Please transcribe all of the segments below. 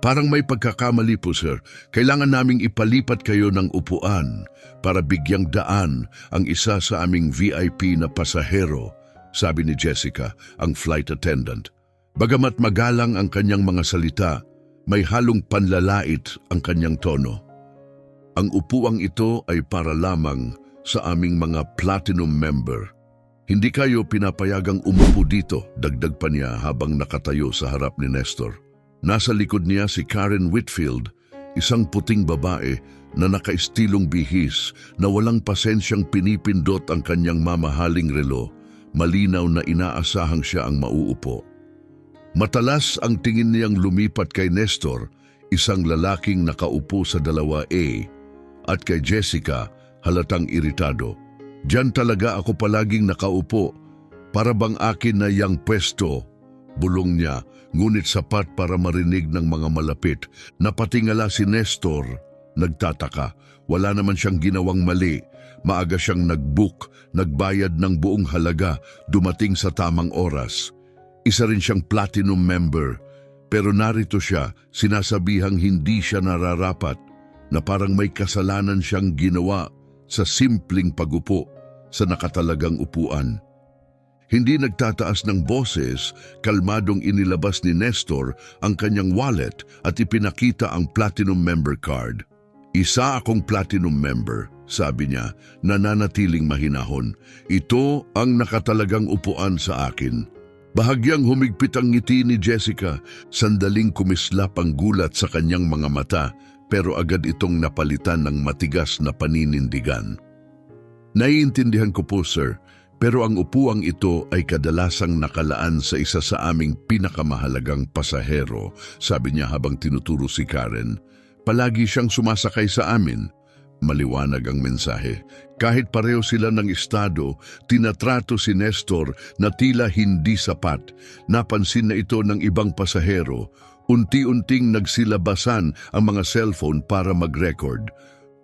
Parang may pagkakamali po, sir. Kailangan naming ipalipat kayo ng upuan para bigyang daan ang isa sa aming VIP na pasahero, sabi ni Jessica, ang flight attendant. Bagamat magalang ang kanyang mga salita, may halong panlalait ang kanyang tono. Ang upuang ito ay para lamang sa aming mga platinum member. Hindi kayo pinapayagang umupo dito, dagdag pa niya habang nakatayo sa harap ni Nestor. Nasa likod niya si Karen Whitfield, isang puting babae na nakaistilong bihis na walang pasensyang pinipindot ang kanyang mamahaling relo, malinaw na inaasahang siya ang mauupo. Matalas ang tingin niyang lumipat kay Nestor, isang lalaking nakaupo sa 2A, at kay Jessica, halatang iritado. Diyan talaga ako palaging nakaupo, para bang akin na yang pwesto, bulong niya, ngunit sapat para marinig ng mga malapit. Napatingala si Nestor, nagtataka. Wala naman siyang ginawang mali. Maaga siyang nag-book, nagbayad ng buong halaga, dumating sa tamang oras. Isa rin siyang platinum member, pero narito siya, sinasabihang hindi siya nararapat, na parang may kasalanan siyang ginawa sa simpleng pagupo sa nakatalagang upuan. Hindi nagtataas ng boses, kalmadong inilabas ni Nestor ang kanyang wallet at ipinakita ang platinum member card. Isa akong platinum member, sabi niya, nananatiling mahinahon. Ito ang nakatalagang upuan sa akin. Bahagyang humigpit ang ngiti ni Jessica, sandaling kumislap ang gulat sa kanyang mga mata, pero agad itong napalitan ng matigas na paninindigan. Naiintindihan ko po, sir, pero ang upuang ito ay kadalasang nakalaan sa isa sa aming pinakamahalagang pasahero, sabi niya habang tinuturo si Karen. Palagi siyang sumasakay sa amin. Maliwanag ang mensahe. Kahit pareho sila ng estado, tinatrato si Nestor na tila hindi sapat. Napansin na ito ng ibang pasahero. Unti-unting nagsilabasan ang mga cellphone para mag-record.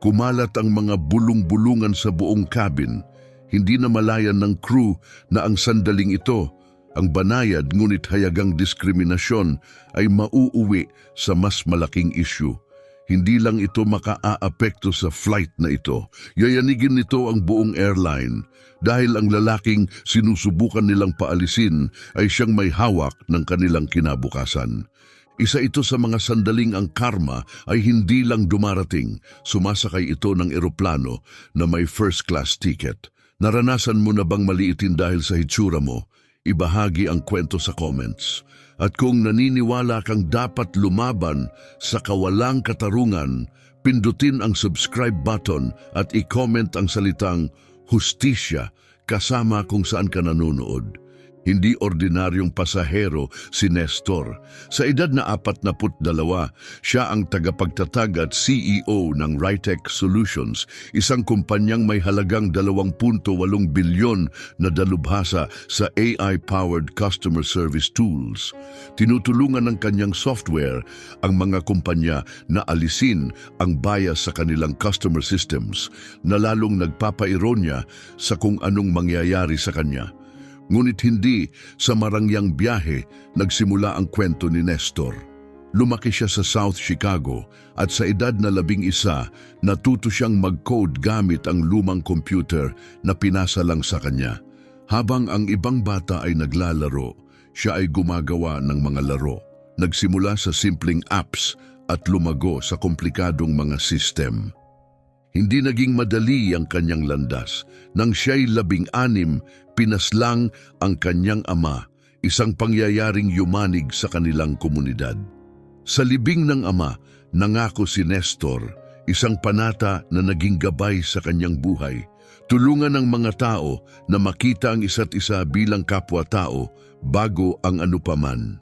Kumalat ang mga bulong-bulungan sa buong cabin. Hindi na malayan ng crew na ang sandaling ito, ang banayad ngunit hayagang diskriminasyon, ay mauuwi sa mas malaking issue. Hindi lang ito makaaapekto sa flight na ito. Yayanigin nito ang buong airline dahil ang lalaking sinusubukan nilang paalisin ay siyang may hawak ng kanilang kinabukasan. Isa ito sa mga sandaling ang karma ay hindi lang dumarating. Sumasakay ito ng eroplano na may first class ticket. Naranasan mo na bang maliitin dahil sa hitsura mo? Ibahagi ang kwento sa comments. At kung naniniwala kang dapat lumaban sa kawalang katarungan, pindutin ang subscribe button at i-comment ang salitang hustisya kasama kung saan ka nanonood. Hindi ordinaryong pasahero si Nestor. Sa edad na 42, siya ang tagapagtatag at CEO ng Rytech Solutions, isang kumpanyang may halagang 2.8 bilyon na dalubhasa sa AI-powered customer service tools. Tinutulungan ng kanyang software ang mga kumpanya na alisin ang bias sa kanilang customer systems, na lalong nagpapaironya sa kung anong mangyayari sa kanya. Ngunit hindi sa marangyang biyahe nagsimula ang kwento ni Nestor. Lumaki siya sa South Chicago at sa edad na 11, natuto siyang mag-code gamit ang lumang computer na pinasa lang sa kanya. Habang ang ibang bata ay naglalaro, siya ay gumagawa ng mga laro. Nagsimula sa simpleng apps at lumago sa komplikadong mga system. Hindi naging madali ang kanyang landas. Nang siya'y 16, pinaslang ang kanyang ama, isang pangyayaring yumanig sa kanilang komunidad. Sa libing ng ama, nangako si Nestor, isang panata na naging gabay sa kanyang buhay. Tulungan ng mga tao na makita ang isa't isa bilang kapwa-tao bago ang anupaman.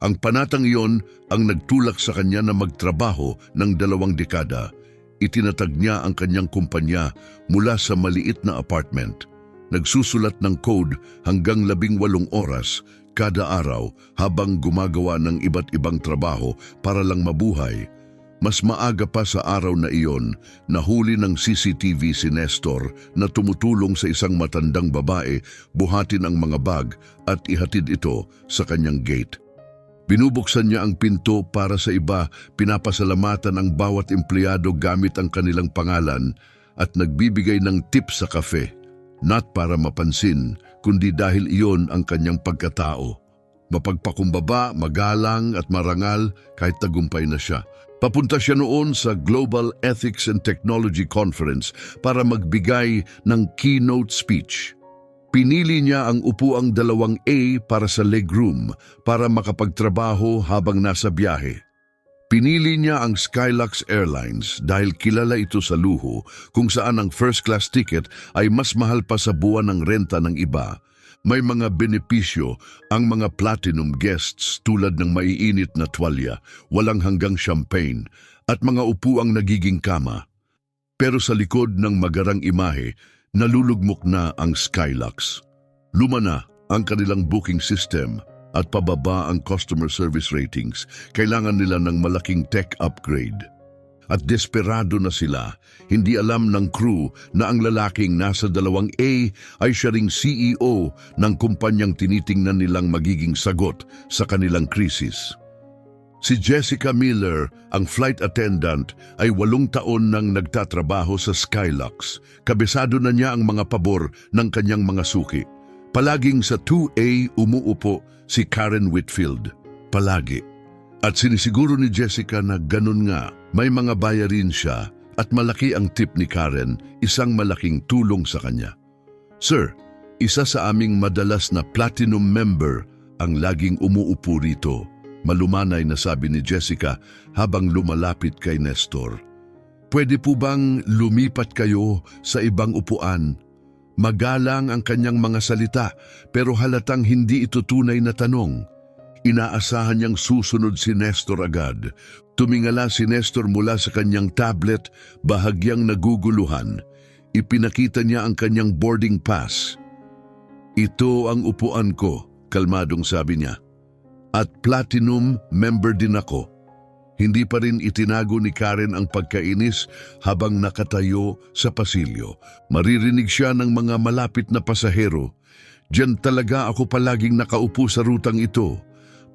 Ang panatang iyon ang nagtulak sa kanya na magtrabaho ng 2 dekada. Itinatag niya ang kanyang kumpanya mula sa maliit na apartment. Nagsusulat ng code hanggang 18 oras kada araw habang gumagawa ng iba't ibang trabaho para lang mabuhay. Mas maaga pa sa araw na iyon, nahuli ng CCTV si Nestor na tumutulong sa isang matandang babae buhatin ang mga bag at ihatid ito sa kanyang gate. Binubuksan niya ang pinto para sa iba, pinapasalamatan ang bawat empleyado gamit ang kanilang pangalan at nagbibigay ng tip sa kafe. Not para mapansin, kundi dahil iyon ang kanyang pagkatao. Mapagpakumbaba, magalang at marangal kahit tagumpay na siya. Papunta siya noon sa Global Ethics and Technology Conference para magbigay ng keynote speech. Pinili niya ang upuang 2A para sa legroom para makapagtrabaho habang nasa biyahe. Pinili niya ang Skylux Airlines dahil kilala ito sa luho kung saan ang first class ticket ay mas mahal pa sa buwan ng renta ng iba. May mga benepisyo ang mga platinum guests tulad ng maiinit na tuwalya, walang hanggang champagne at mga upuang nagiging kama. Pero sa likod ng magarang imahe, nalulugmok na ang Skylux. Luma na ang kanilang booking system at pababa ang customer service ratings. Kailangan nila ng malaking tech upgrade. At desperado na sila, hindi alam ng crew na ang lalaking nasa 2A ay siya ring CEO ng kumpanyang tinitingnan nilang magiging sagot sa kanilang krisis. Si Jessica Miller, ang flight attendant, ay 8 taon nang nagtatrabaho sa Skylux. Kabisado na niya ang mga pabor ng kanyang mga suki. Palaging sa 2A umuupo si Karen Whitfield. Palagi. At sinisiguro ni Jessica na ganun nga, may mga bayarin siya at malaki ang tip ni Karen, isang malaking tulong sa kanya. Sir, isa sa aming madalas na platinum member ang laging umuupo rito. Malumanay na sabi ni Jessica habang lumalapit kay Nestor. Pwede po bang lumipat kayo sa ibang upuan? Magalang ang kanyang mga salita pero halatang hindi ito tunay na tanong. Inaasahan niyang susunod si Nestor agad. Tumingala si Nestor mula sa kanyang tablet, bahagyang naguguluhan. Ipinakita niya ang kanyang boarding pass. Ito ang upuan ko, kalmadong sabi niya. At platinum member din ako. Hindi pa rin itinago ni Karen ang pagkainis habang nakatayo sa pasilyo. Maririnig siya ng mga malapit na pasahero. Diyan talaga ako palaging nakaupo sa rutang ito.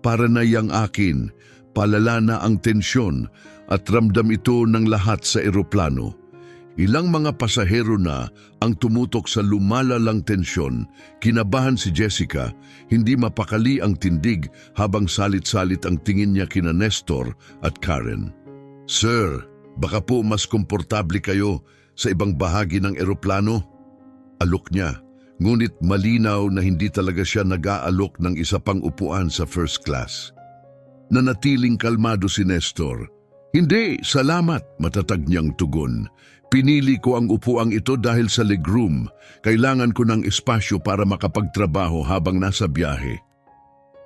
Para na yang akin, palala na ang tensyon at ramdam ito ng lahat sa eroplano. Ilang mga pasahero na ang tumutok sa lumalalang tensyon. Kinabahan si Jessica, hindi mapakali ang tindig habang salit-salit ang tingin niya kina Nestor at Karen. Sir, baka po mas komportable kayo sa ibang bahagi ng eroplano? Alok niya, ngunit malinaw na hindi talaga siya nag-aalok ng isa pang upuan sa first class. Nanatiling kalmado si Nestor. Hindi, salamat, matatag niyang tugon. Pinili ko ang upuang ito dahil sa legroom. Kailangan ko ng espasyo para makapagtrabaho habang nasa biyahe.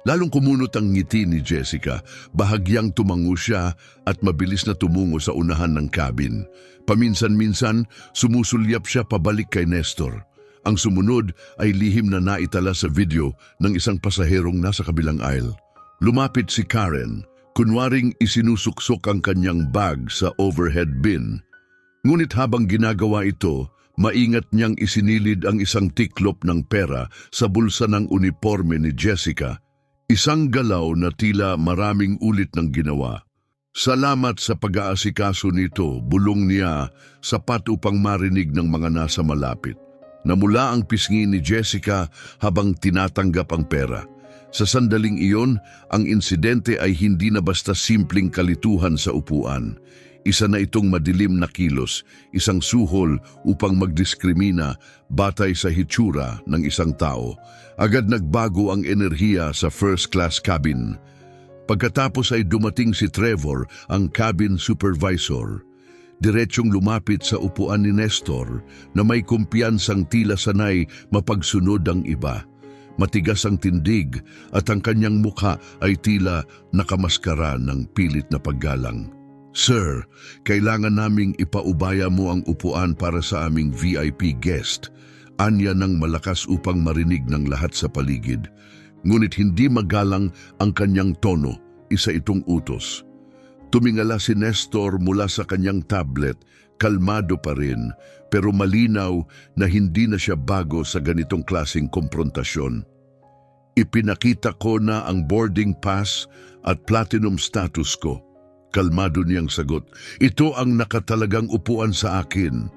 Lalong kumunot ang ngiti ni Jessica. Bahagyang tumango siya at mabilis na tumungo sa unahan ng cabin. Paminsan-minsan, sumusulyap siya pabalik kay Nestor. Ang sumunod ay lihim na naitala sa video ng isang pasaherong nasa kabilang aisle. Lumapit si Karen, kunwaring isinusuksok ang kanyang bag sa overhead bin. Ngunit habang ginagawa ito, maingat niyang isinilid ang isang tiklop ng pera sa bulsa ng uniforme ni Jessica, isang galaw na tila maraming ulit ng ginawa. Salamat sa pag-aasikaso nito, bulong niya, sapat upang marinig ng mga nasa malapit. Namula ang pisngi ni Jessica habang tinatanggap ang pera. Sa sandaling iyon, ang insidente ay hindi na basta simpleng kalituhan sa upuan. Isa na itong madilim na kilos, isang suhol upang magdiskrimina batay sa hitsura ng isang tao. Agad nagbago ang enerhiya sa first class cabin. Pagkatapos ay dumating si Trevor, ang cabin supervisor. Diretsyong lumapit sa upuan ni Nestor na may kumpiyansang tila sanay mapagsunod ang iba. Matigas ang tindig at ang kanyang mukha ay tila nakamaskara ng pilit na paggalang. Sir, kailangan naming ipaubaya mo ang upuan para sa aming VIP guest. Anya ng malakas upang marinig ng lahat sa paligid. Ngunit hindi magalang ang kanyang tono, isa itong utos. Tumingala si Nestor mula sa kanyang tablet, kalmado pa rin, pero malinaw na hindi na siya bago sa ganitong klaseng komprontasyon. Ipinakita ko na ang boarding pass at platinum status ko. Kalmado niyang sagot. Ito ang nakatalagang upuan sa akin.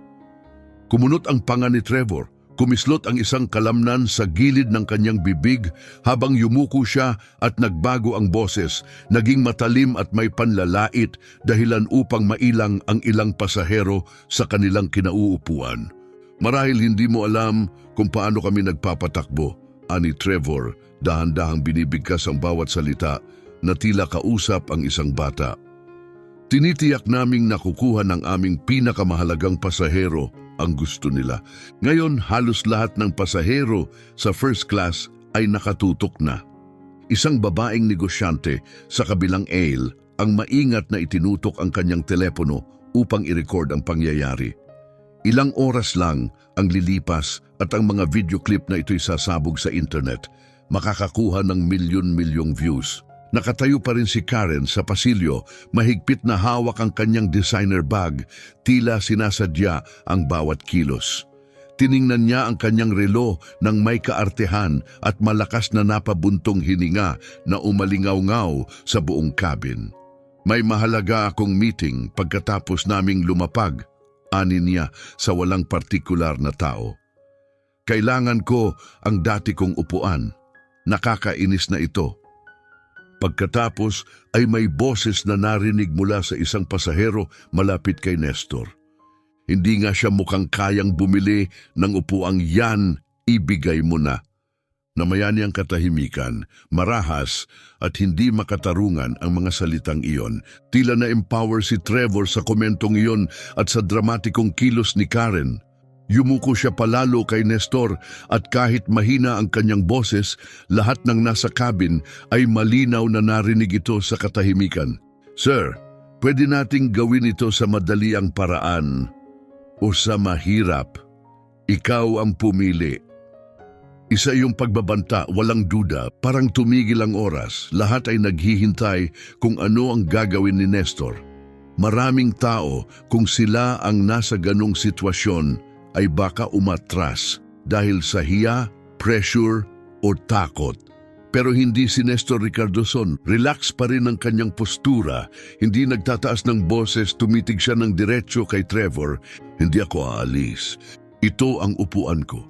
Kumunot ang panga ni Trevor. Kumislot ang isang kalamnan sa gilid ng kanyang bibig habang yumuko siya at nagbago ang boses. Naging matalim at may panlalait dahilan upang mailang ang ilang pasahero sa kanilang kinauupuan. Marahil hindi mo alam kung paano kami nagpapatakbo, ani Trevor, dahan-dahang binibigkas ang bawat salita na tila kausap ang isang bata. Tinitiyak naming nakukuha ng aming pinakamahalagang pasahero ang gusto nila. Ngayon, halos lahat ng pasahero sa first class ay nakatutok na. Isang babaeng negosyante sa kabilang aisle ang maingat na itinutok ang kanyang telepono upang i-record ang pangyayari. Ilang oras lang ang lilipas at ang mga video clip na ito'y sasabog sa internet, makakakuha ng milyon-milyong views. Nakatayo pa rin si Karen sa pasilyo, mahigpit na hawak ang kanyang designer bag, tila sinasadya ang bawat kilos. Tiningnan niya ang kanyang relo ng may kaartehan at malakas na napabuntong hininga na umalingaw-ngaw sa buong cabin. May mahalaga akong meeting pagkatapos naming lumapag, ani niya sa walang partikular na tao. Kailangan ko ang dati kong upuan. Nakakainis na ito. Pagkatapos ay may boses na narinig mula sa isang pasahero malapit kay Nestor. Hindi nga siya mukhang kayang bumili ng upuang yan, ibigay mo na. Namayani ang katahimikan, marahas at hindi makatarungan ang mga salitang iyon. Tila na-empower si Trevor sa komentong iyon at sa dramatikong kilos ni Karen. Yumuko siya palalo kay Nestor at kahit mahina ang kanyang boses, lahat ng nasa cabin ay malinaw na narinig ito sa katahimikan. Sir, pwede nating gawin ito sa madaliang paraan o sa mahirap. Ikaw ang pumili. Isa yung pagbabanta, walang duda, parang tumigil ang oras. Lahat ay naghihintay kung ano ang gagawin ni Nestor. Maraming tao, kung sila ang nasa ganong sitwasyon, ay baka umatras dahil sa hiya, pressure o takot. Pero hindi si Nestor Ricardozon. Relax pa rin ang kanyang postura. Hindi nagtataas ng boses, tumitig siya ng diretso kay Trevor. Hindi ako aalis. Ito ang upuan ko.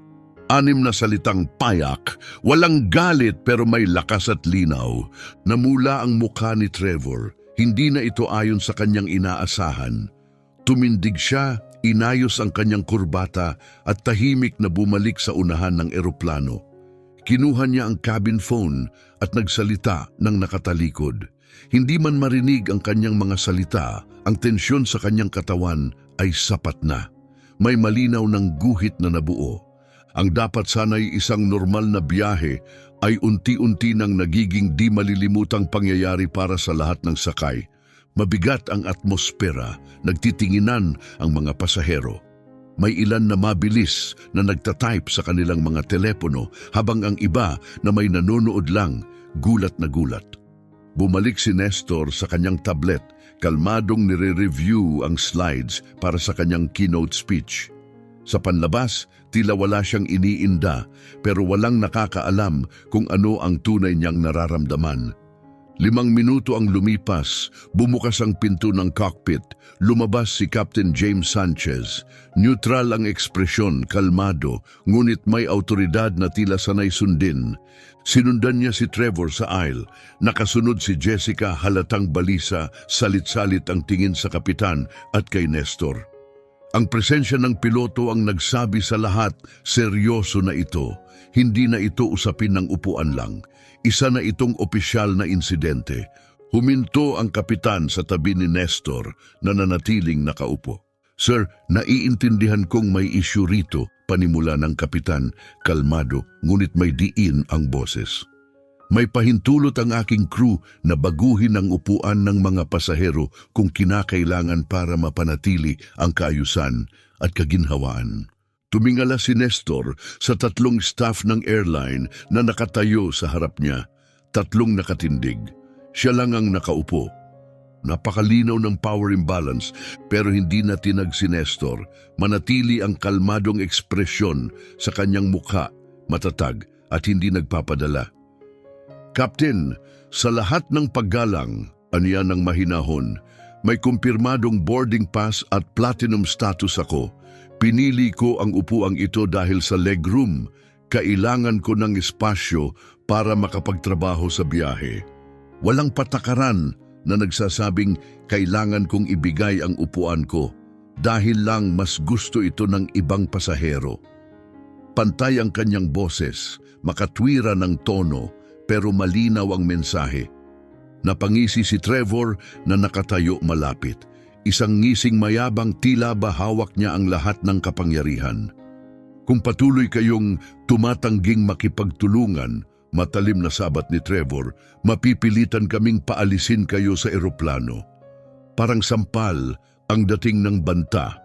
6 na salitang payak, walang galit pero may lakas at linaw. Namula ang mukha ni Trevor. Hindi na ito ayon sa kanyang inaasahan. Tumindig siya, inayos ang kanyang kurbata at tahimik na bumalik sa unahan ng eroplano. Kinuha niya ang cabin phone at nagsalita ng nakatalikod. Hindi man marinig ang kanyang mga salita, ang tensyon sa kanyang katawan ay sapat na. May malinaw ng guhit na nabuo. Ang dapat sana'y isang normal na biyahe ay unti-unti nang nagiging di malilimutang pangyayari para sa lahat ng sakay. Mabigat ang atmosfera, nagtitinginan ang mga pasahero. May ilan na mabilis na nagtatype sa kanilang mga telepono habang ang iba na may nanonood lang, gulat na gulat. Bumalik si Nestor sa kanyang tablet, kalmadong nire-review ang slides para sa kanyang keynote speech. Sa panlabas, tila wala siyang iniinda pero walang nakakaalam kung ano ang tunay niyang nararamdaman. 5 minuto ang lumipas, bumukas ang pinto ng cockpit, lumabas si Captain James Sanchez. Neutral ang ekspresyon, kalmado, ngunit may autoridad na tila sanay sundin. Sinundan niya si Trevor sa aisle, nakasunod si Jessica halatang balisa, salit-salit ang tingin sa kapitan at kay Nestor. Ang presensya ng piloto ang nagsabi sa lahat, seryoso na ito, hindi na ito usapin ng upuan lang. Isa na itong opisyal na insidente. Huminto ang kapitan sa tabi ni Nestor na nanatiling nakaupo. Sir, naiintindihan kong may issue rito, panimula ng kapitan, kalmado, ngunit may diin ang boses. May pahintulot ang aking crew na baguhin ang upuan ng mga pasahero kung kinakailangan para mapanatili ang kaayusan at kaginhawaan. Tumingala si Nestor sa 3 staff ng airline na nakatayo sa harap niya. 3 nakatindig. Siya lang ang nakaupo. Napakalinaw ng power imbalance pero hindi na tinag si Nestor. Manatili ang kalmadong ekspresyon sa kanyang mukha, matatag at hindi nagpapadala. Captain, sa lahat ng paggalang, aniya ng mahinahon, may kumpirmadong boarding pass at platinum status ako. Pinili ko ang upuang ito dahil sa legroom. Kailangan ko ng espasyo para makapagtrabaho sa biyahe. Walang patakaran na nagsasabing kailangan kong ibigay ang upuan ko dahil lang mas gusto ito ng ibang pasahero. Pantay ang kanyang boses, makatwira ng tono, pero malinaw ang mensahe. Napangisi si Trevor na nakatayo malapit. Isang ngising mayabang, tila ba hawak niya ang lahat ng kapangyarihan. Kung patuloy kayong tumatangging makipagtulungan, matalim na sabat ni Trevor, mapipilitan kaming paalisin kayo sa eroplano. Parang sampal ang dating ng banta.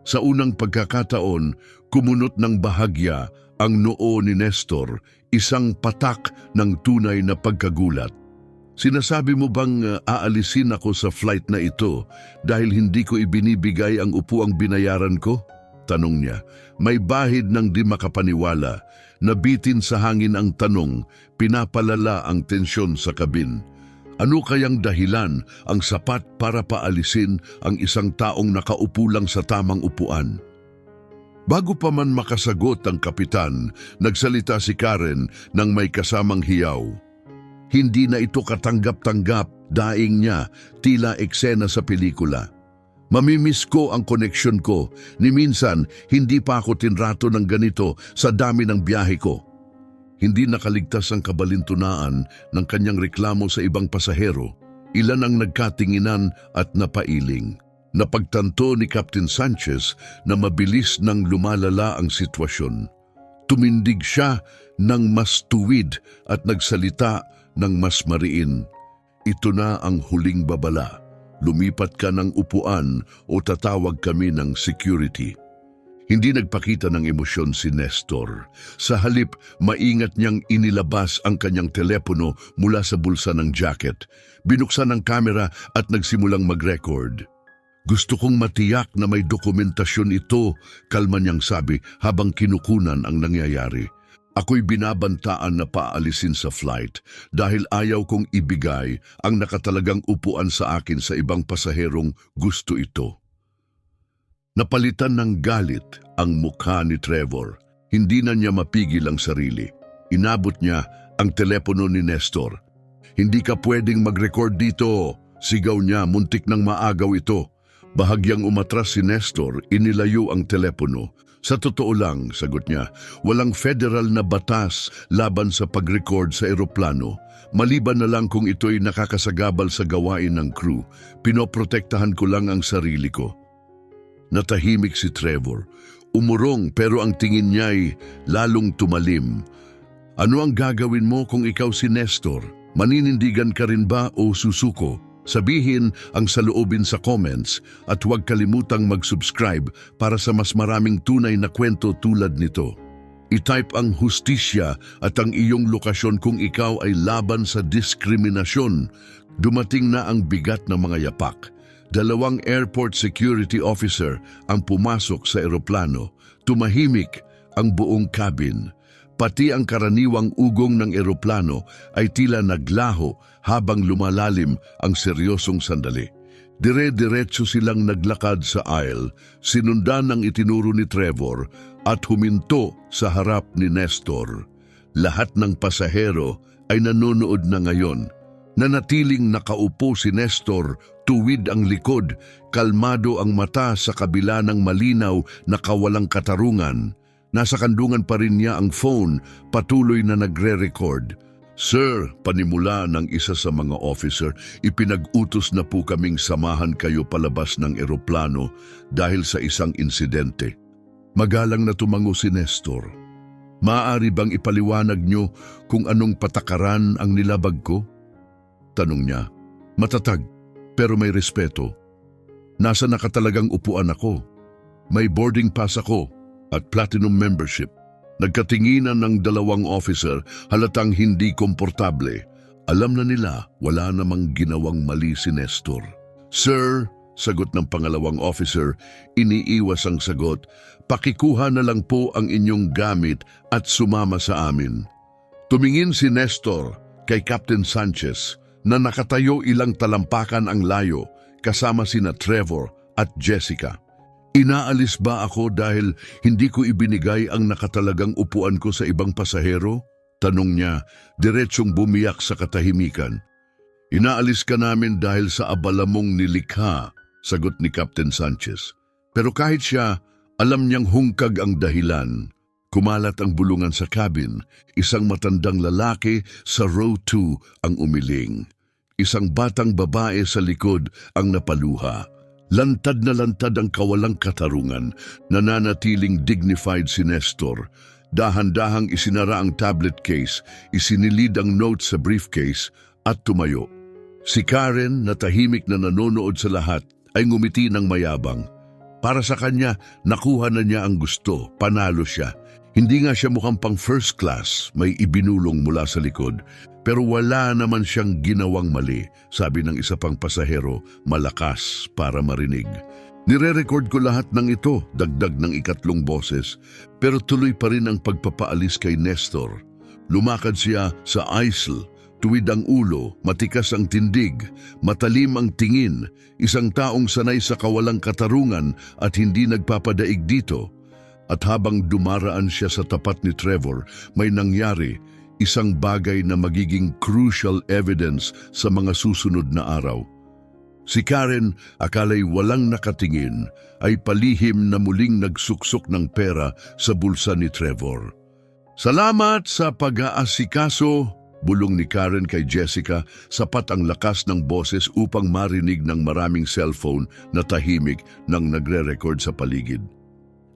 Sa unang pagkakataon, kumunot ng bahagya ang noo ni Nestor, isang patak ng tunay na pagkagulat. Sinasabi mo bang aalisin ako sa flight na ito dahil hindi ko ibinibigay ang upuang binayaran ko? Tanong niya. May bahid ng di makapaniwala. Nabitin sa hangin ang tanong, pinapalala ang tensyon sa kabin. Ano kayang dahilan ang sapat para paalisin ang isang taong nakaupo lang sa tamang upuan? Bago pa man makasagot ang kapitan, nagsalita si Karen ng may kasamang hiyaw. Hindi na ito katanggap-tanggap, daing niya, tila eksena sa pelikula. Mamimiss ko ang koneksyon ko, ni minsan hindi pa ako tinrato ng ganito sa dami ng biyahe ko. Hindi nakaligtas ang kabalintunaan ng kanyang reklamo sa ibang pasahero. Ilan ang nagkatinginan at napailing. Napagtanto ni Captain Sanchez na mabilis nang lumalala ang sitwasyon. Tumindig siya ng mas tuwid at nagsalita ng mas mariin. Ito na ang huling babala. Lumipat ka ng upuan o tatawag kami ng security. Hindi nagpakita ng emosyon si Nestor. Sa halip, maingat niyang inilabas ang kanyang telepono mula sa bulsa ng jacket. Binuksan ang kamera at nagsimulang mag-record. Gusto kong matiyak na may dokumentasyon ito, kalma niyang sabi habang kinukunan ang nangyayari. Ako'y binabantaan na paalisin sa flight dahil ayaw kong ibigay ang nakatalagang upuan sa akin sa ibang pasaherong gusto ito. Napalitan ng galit ang mukha ni Trevor. Hindi na niya mapigil ang sarili. Inabot niya ang telepono ni Nestor. Hindi ka pwedeng mag-record dito. Sigaw niya, muntik nang maagaw ito. Bahagyang umatras si Nestor, inilayo ang telepono. Sa totoo lang, sagot niya, walang federal na batas laban sa pag-record sa eroplano. Maliban na lang kung ito'y nakakasagabal sa gawain ng crew, pinoprotektahan ko lang ang sarili ko. Natahimik si Trevor. Umurong pero ang tingin niya'y lalong tumalim. Ano ang gagawin mo kung ikaw si Nestor? Maninindigan ka rin ba o susuko? Sabihin ang saloobin sa comments at huwag kalimutang mag-subscribe para sa mas maraming tunay na kwento tulad nito. I-type ang hustisya at ang iyong lokasyon kung ikaw ay laban sa diskriminasyon. Dumating na ang bigat ng mga yapak. 2 airport security officer ang pumasok sa eroplano. Tumahimik ang buong cabin. Pati ang karaniwang ugong ng eroplano ay tila naglaho habang lumalalim ang seryosong sandali. Dire-diretso silang naglakad sa aisle, sinundan ng itinuro ni Trevor at huminto sa harap ni Nestor. Lahat ng pasahero ay nanonood na ngayon. Nanatiling nakaupo si Nestor, tuwid ang likod, kalmado ang mata sa kabila ng malinaw na kawalang katarungan. Nasa kandungan pa rin niya ang phone, patuloy na nagre-record. Sir, panimula ng isa sa mga officer, ipinag-utos na po kaming samahan kayo palabas ng eroplano dahil sa isang insidente. Magalang na tumango si Nestor. Maaari bang ipaliwanag niyo kung anong patakaran ang nilabag ko? Tanong niya. Matatag, pero may respeto. Nasa nakatalagang upuan ako. May boarding pass ako at platinum membership. Nagkatinginan ng 2 officer, halatang hindi komportable. Alam na nila, wala namang ginawang mali si Nestor. Sir, sagot ng pangalawang officer, iniiwas ang sagot, pakikuha na lang po ang inyong gamit at sumama sa amin. Tumingin si Nestor, kay Captain Sanchez na nakatayo ilang talampakan ang layo kasama sina Trevor at Jessica. Inaalis ba ako dahil hindi ko ibinigay ang nakatalagang upuan ko sa ibang pasahero? Tanong niya, diretsyong bumiyak sa katahimikan. Inaalis ka namin dahil sa abala mong nilikha, sagot ni Captain Sanchez. Pero kahit siya, alam niyang hungkag ang dahilan. Kumalat ang bulungan sa cabin, isang matandang lalaki sa row 2 ang umiling. Isang batang babae sa likod ang napaluha. Lantad na lantad ang kawalang katarungan, nananatiling dignified si Nestor. Dahan-dahang isinara ang tablet case, isinilid ang notes sa briefcase at tumayo. Si Karen na tahimik na nanonood sa lahat ay ngumiti ng mayabang. Para sa kanya, nakuha na niya ang gusto, panalo siya. Hindi nga siya mukhang pang first class, may ibinulong mula sa likod. Pero wala naman siyang ginawang mali, sabi ng isa pang pasahero, malakas para marinig. Nire-record ko lahat ng ito, dagdag ng ikatlong boses. Pero tuloy pa rin ang pagpapaalis kay Nestor. Lumakad siya sa aisle, tuwid ang ulo, matikas ang tindig, matalim ang tingin, isang taong sanay sa kawalang katarungan at hindi nagpapadaig dito. At habang dumaraan siya sa tapat ni Trevor, may nangyari, isang bagay na magiging crucial evidence sa mga susunod na araw. Si Karen, akala'y walang nakatingin, ay palihim na muling nagsuksok ng pera sa bulsa ni Trevor. Salamat sa pag-aasikaso, bulong ni Karen kay Jessica, sapat ang lakas ng boses upang marinig ng maraming cellphone na tahimik nang nagre-record sa paligid.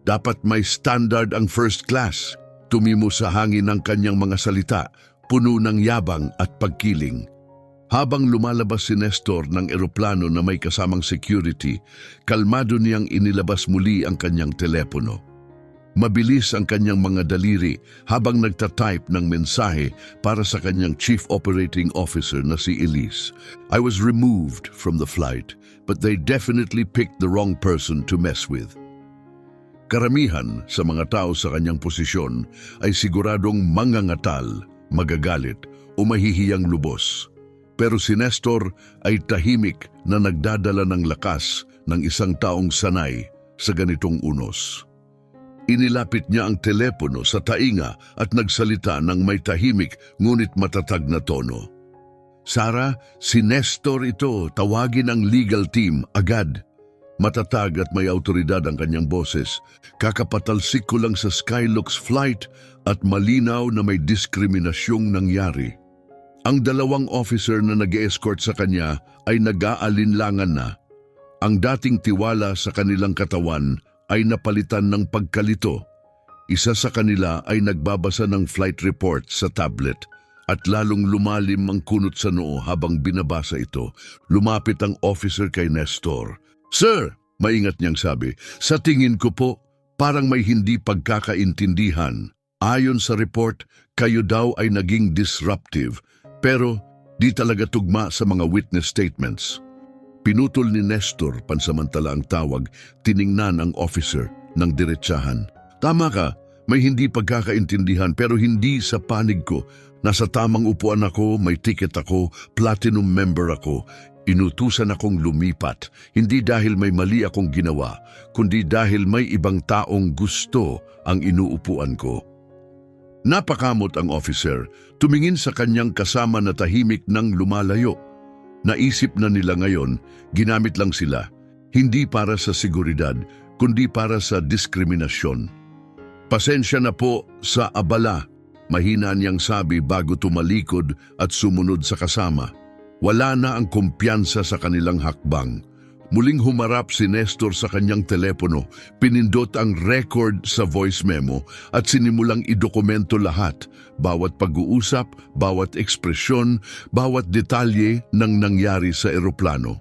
Dapat may standard ang first class. Tumimo sa hangin ang kanyang mga salita, puno ng yabang at pagkiling. Habang lumalabas si Nestor ng eroplano na may kasamang security, kalmado niyang inilabas muli ang kanyang telepono. Mabilis ang kanyang mga daliri habang nagtatype ng mensahe para sa kanyang Chief Operating Officer na si Elise. I was removed from the flight, but they definitely picked the wrong person to mess with. Karamihan sa mga tao sa kanyang posisyon ay siguradong mangangatal, magagalit o mahihiyang lubos. Pero si Nestor ay tahimik na nagdadala ng lakas ng isang taong sanay sa ganitong unos. Inilapit niya ang telepono sa tainga at nagsalita ng may tahimik ngunit matatag na tono. Sarah, si Nestor ito, tawagin ang legal team agad. Matatag at may autoridad ang kanyang boses. Kakapatalsik ko lang sa Skylux flight at malinaw na may diskriminasyong nangyari. Ang dalawang officer na nag-escort sa kanya ay nag-aalinlangan na. Ang dating tiwala sa kanilang katawan ay napalitan ng pagkalito. Isa sa kanila ay nagbabasa ng flight report sa tablet at lalong lumalim ang kunot sa noo habang binabasa ito. Lumapit ang officer kay Nestor. Sir, maingat niyang sabi, sa tingin ko po, parang may hindi pagkakaintindihan. Ayon sa report, kayo daw ay naging disruptive, pero di talaga tugma sa mga witness statements. Pinutol ni Nestor pansamantala ang tawag, tiningnan ang officer ng diretsahan. Tama ka, may hindi pagkakaintindihan pero hindi sa panig ko. Nasa tamang upuan ako, may ticket ako, platinum member ako. Inutusan akong lumipat, hindi dahil may mali akong ginawa, kundi dahil may ibang taong gusto ang inuupuan ko. Napakamot ang officer, tumingin sa kanyang kasama na tahimik nang lumalayo. Naisip na nila ngayon, ginamit lang sila, hindi para sa seguridad, kundi para sa diskriminasyon. Pasensya na po sa abala, mahina niyang sabi bago tumalikod at sumunod sa kasama. Wala na ang kumpiyansa sa kanilang hakbang. Muling humarap si Nestor sa kanyang telepono, pinindot ang record sa voice memo at sinimulang idokumento lahat, bawat pag-uusap, bawat ekspresyon, bawat detalye ng nangyari sa eroplano.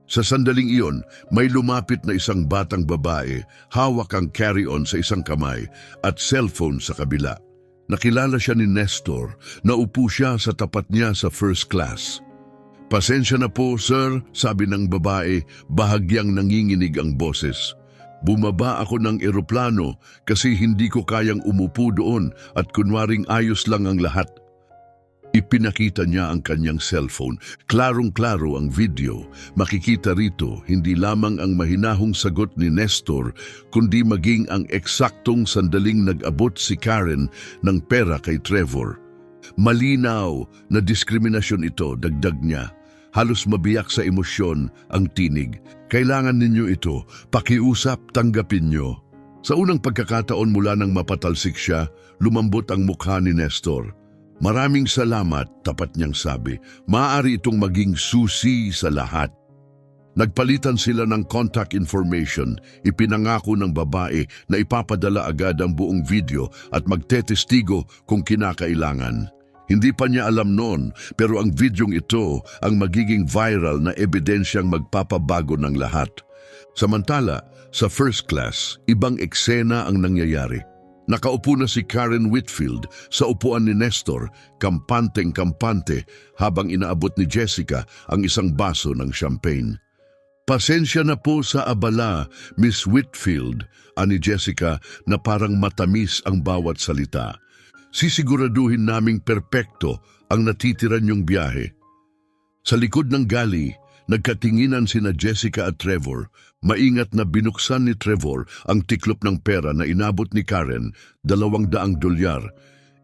Sa sandaling iyon, may lumapit na isang batang babae, hawak ang carry-on sa isang kamay at cellphone sa kabila. Nakilala siya ni Nestor, naupo siya sa tapat niya sa first class. Pasensya na po, sir, sabi ng babae, bahagyang nanginginig ang boses. Bumaba ako ng eroplano kasi hindi ko kayang umupo doon at kunwaring ayos lang ang lahat. Ipinakita niya ang kanyang cellphone. Klarong-klaro ang video. Makikita rito hindi lamang ang mahinahong sagot ni Nestor, kundi maging ang eksaktong sandaling nag-abot si Karen ng pera kay Trevor. Malinaw na diskriminasyon ito, dagdag niya. Halos mabiyak sa emosyon ang tinig. Kailangan ninyo ito. Pakiusap, tanggapin nyo. Sa unang pagkakataon mula nang mapatalsik siya, lumambot ang mukha ni Nestor. Maraming salamat, tapat niyang sabi. Maaari itong maging susi sa lahat. Nagpalitan sila ng contact information. Ipinangako ng babae na ipapadala agad ang buong video at magtetestigo kung kinakailangan. Hindi pa niya alam noon, pero ang videong ito ang magiging viral na ebidensyang magpapabago ng lahat. Samantala, sa first class, ibang eksena ang nangyayari. Nakaupo na si Karen Whitfield sa upuan ni Nestor, kampanteng-kampante, habang inaabot ni Jessica ang isang baso ng champagne. Pasensya na po sa abala, Miss Whitfield, ani Jessica na parang matamis ang bawat salita. Sisiguraduhin naming perpekto ang natitira niyong biyahe. Sa likod ng gali, nagkatinginan sina Jessica at Trevor. Maingat na binuksan ni Trevor ang tiklop ng pera na inabot ni Karen, $200.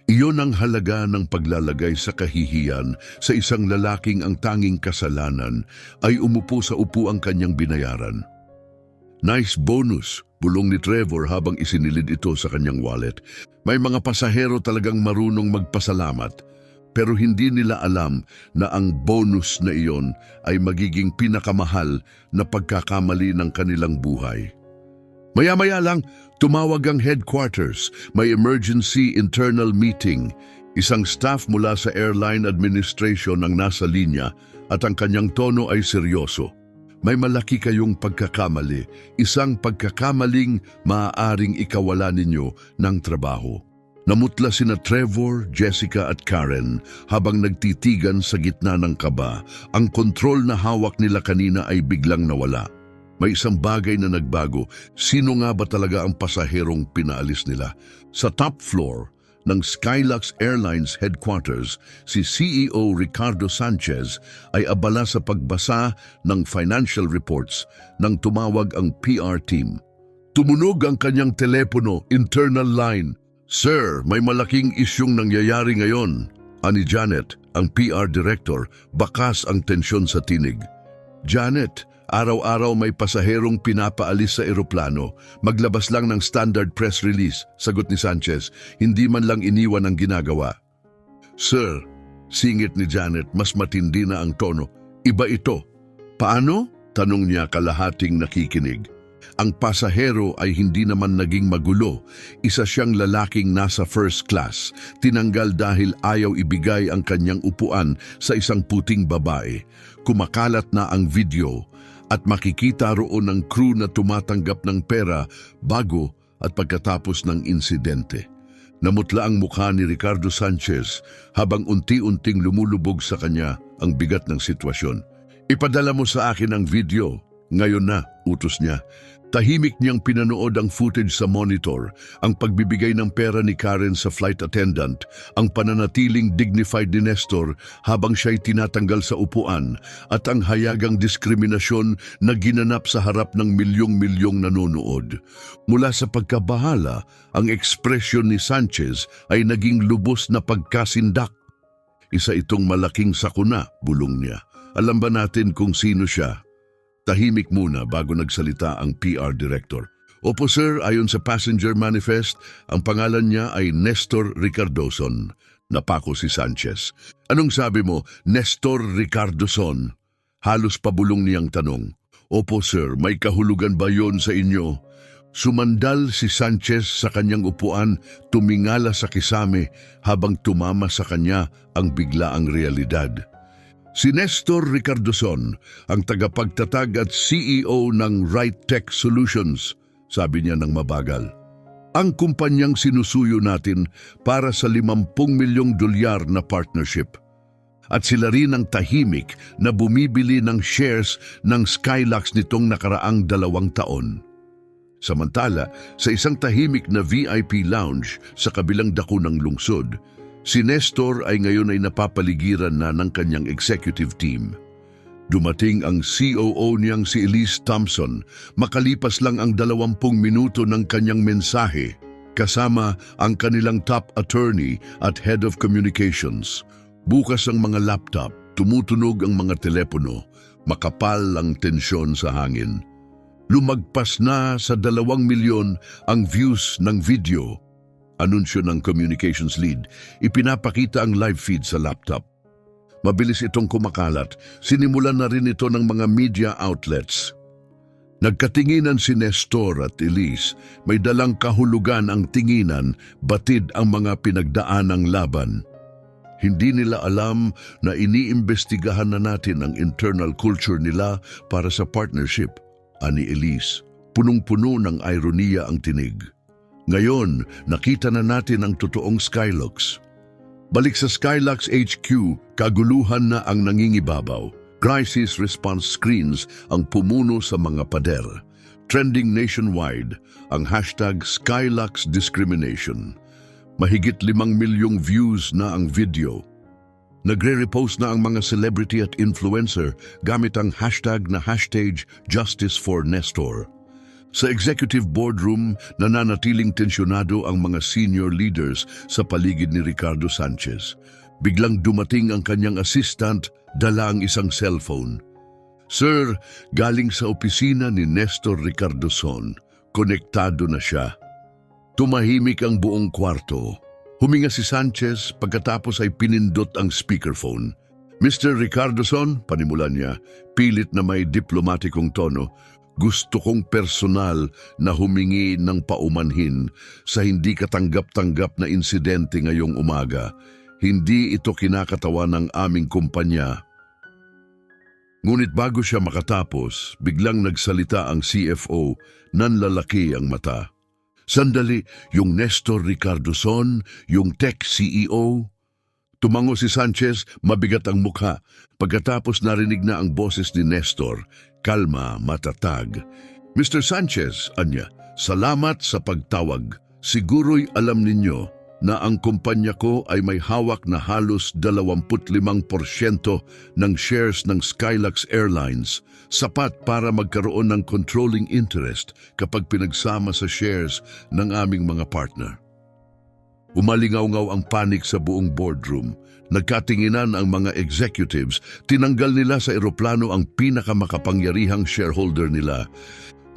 Iyon ang halaga ng paglalagay sa kahihiyan sa isang lalaking ang tanging kasalanan ay umupo sa upuang kanyang binayaran. Nice bonus, bulong ni Trevor habang isinilid ito sa kanyang wallet. May mga pasahero talagang marunong magpasalamat, pero hindi nila alam na ang bonus na iyon ay magiging pinakamahal na pagkakamali ng kanilang buhay. Maya-maya lang, tumawag ang headquarters. May emergency internal meeting. Isang staff mula sa airline administration ang nasa linya at ang kanyang tono ay seryoso. May malaki kayong pagkakamali, isang pagkakamaling maaaring ikawala ninyo ng trabaho. Namutla sina Trevor, Jessica at Karen habang nagtitigan sa gitna ng kaba. Ang kontrol na hawak nila kanina ay biglang nawala. May isang bagay na nagbago. Sino nga ba talaga ang pasaherong pinaalis nila? Sa top floor ng Skylux Airlines headquarters, si CEO Ricardo Sanchez ay abala sa pagbasa ng financial reports nang tumawag ang PR team. Tumunog ang kanyang telepono, internal line. Sir, may malaking isyong nangyayari ngayon. Ani Janet, ang PR director, bakas ang tensyon sa tinig. Janet, araw-araw may pasaherong pinapaalis sa eroplano. Maglabas lang ng standard press release, sagot ni Sanchez. Hindi man lang iniwan ang ginagawa. Sir, singit ni Janet, mas matindi na ang tono. Iba ito. Paano? Tanong niya kalahating nakikinig. Ang pasahero ay hindi naman naging magulo. Isa siyang lalaking nasa first class. Tinanggal dahil ayaw ibigay ang kanyang upuan sa isang puting babae. Kumakalat na ang video at makikita roon ang crew na tumatanggap ng pera bago at pagkatapos ng insidente. Namutla ang mukha ni Ricardo Sanchez habang unti-unting lumulubog sa kanya ang bigat ng sitwasyon. Ipadala mo sa akin ang video. Ngayon na, utos niya. Tahimik niyang pinanood ang footage sa monitor, ang pagbibigay ng pera ni Karen sa flight attendant, ang pananatiling dignified ni Nestor habang siya'y tinatanggal sa upuan, at ang hayagang diskriminasyon na ginanap sa harap ng milyong-milyong nanonood. Mula sa pagkabahala, ang ekspresyon ni Sanchez ay naging lubos na pagkasindak. Isa itong malaking sakuna, bulong niya. Alam ba natin kung sino siya? Tahimik muna bago nagsalita ang PR director. Opo sir, ayon sa passenger manifest, ang pangalan niya ay Nestor Ricardoson. Napako si Sanchez. Anong sabi mo, Nestor Ricardoson? Halos pabulong niyang tanong. Opo sir, may kahulugan ba yon sa inyo? Sumandal si Sanchez sa kanyang upuan, tumingala sa kisame habang tumama sa kanya ang biglaang realidad. Si Nestor Ricardoson, ang tagapagtatag at CEO ng Right Tech Solutions, sabi niya ng mabagal. Ang kumpanyang sinusuyo natin para sa $50 milyong na partnership. At sila rin ang tahimik na bumibili ng shares ng Skylux nitong nakaraang 2 taon. Samantala, sa isang tahimik na VIP lounge sa kabilang dako ng lungsod, Si Nestor ay ngayon ay napapaligiran na ng kanyang executive team. Dumating ang COO niyang si Elise Thompson, makalipas lang ang 20 minuto ng kanyang mensahe, kasama ang kanilang top attorney at head of communications. Bukas ang mga laptop, tumutunog ang mga telepono, makapal ang tensyon sa hangin. Lumagpas na sa 2 milyon ang views ng video. Anunsyo ng communications lead, ipinapakita ang live feed sa laptop. Mabilis itong kumakalat, sinimulan na rin ito ng mga media outlets. Nagkatinginan si Nestor at Elise, may dalang kahulugan ang tinginan, batid ang mga pinagdaanang laban. Hindi nila alam na iniimbestigahan na natin ang internal culture nila para sa partnership, ani Elise. Punong-puno ng ironiya ang tinig. Ngayon, nakita na natin ang totoong Skylux. Balik sa Skylux HQ, kaguluhan na ang nangingibabaw. Crisis response screens ang pumuno sa mga pader. Trending nationwide ang hashtag Skylux Discrimination. Mahigit 5 milyong views na ang video. Nagre-repost na ang mga celebrity at influencer gamit ang hashtag na #JusticeForNestor. Sa executive boardroom, nananatiling tensyonado ang mga senior leaders sa paligid ni Ricardo Sanchez. Biglang dumating ang kanyang assistant, dala ang isang cellphone. "Sir, galing sa opisina ni Nestor Ricardozon. Konektado na siya." Tumahimik ang buong kwarto. Huminga si Sanchez pagkatapos ay pinindot ang speakerphone. "Mr. Ricardozon," panimulan niya, pilit na may diplomatikong tono, "gusto kong personal na humingi ng paumanhin sa hindi katanggap-tanggap na insidente ngayong umaga. Hindi ito kinakatawa ng aming kumpanya." Ngunit bago siya makatapos, biglang nagsalita ang CFO, nanlalaki ang mata. "Sandali, yung Nestor Ricardozon, yung tech CEO?" Tumango si Sanchez, mabigat ang mukha. Pagkatapos narinig na ang boses ni Nestor, kalma, matatag. "Mr. Sanchez," anya, "salamat sa pagtawag. Siguro'y alam ninyo na ang kumpanya ko ay may hawak na halos 25% ng shares ng Skylux Airlines, sapat para magkaroon ng controlling interest kapag pinagsama sa shares ng aming mga partner." Umalingaw-ngaw ang panik sa buong boardroom. Nagkatinginan ang mga executives, tinanggal nila sa eroplano ang pinakamakapangyarihang shareholder nila.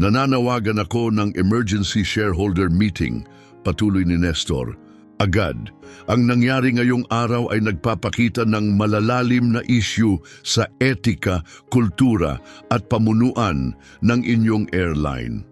"Nananawagan ako ng emergency shareholder meeting," patuloy ni Nestor. Agad, ang nangyari ngayong araw ay nagpapakita ng malalalim na issue sa etika, kultura at pamunuan ng inyong airline.